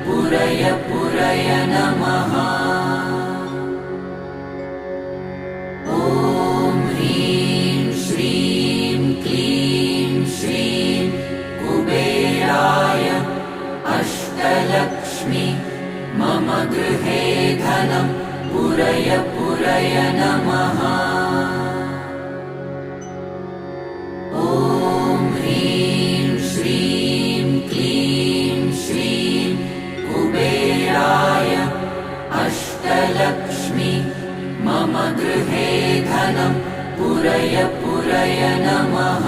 पुरय पुरय नमः। ॐ ह्रीं श्रीं क्लीं श्रीं कुबेराय अष्टलक्ष्मी मम गृहे धनं पुरय पुरय नमः। ॐ ह्रीं श्रीं क्लीं श्रीं कुबेराय अष्टलक्ष्मी मम गृहे धनं पुरय पुरय नमः।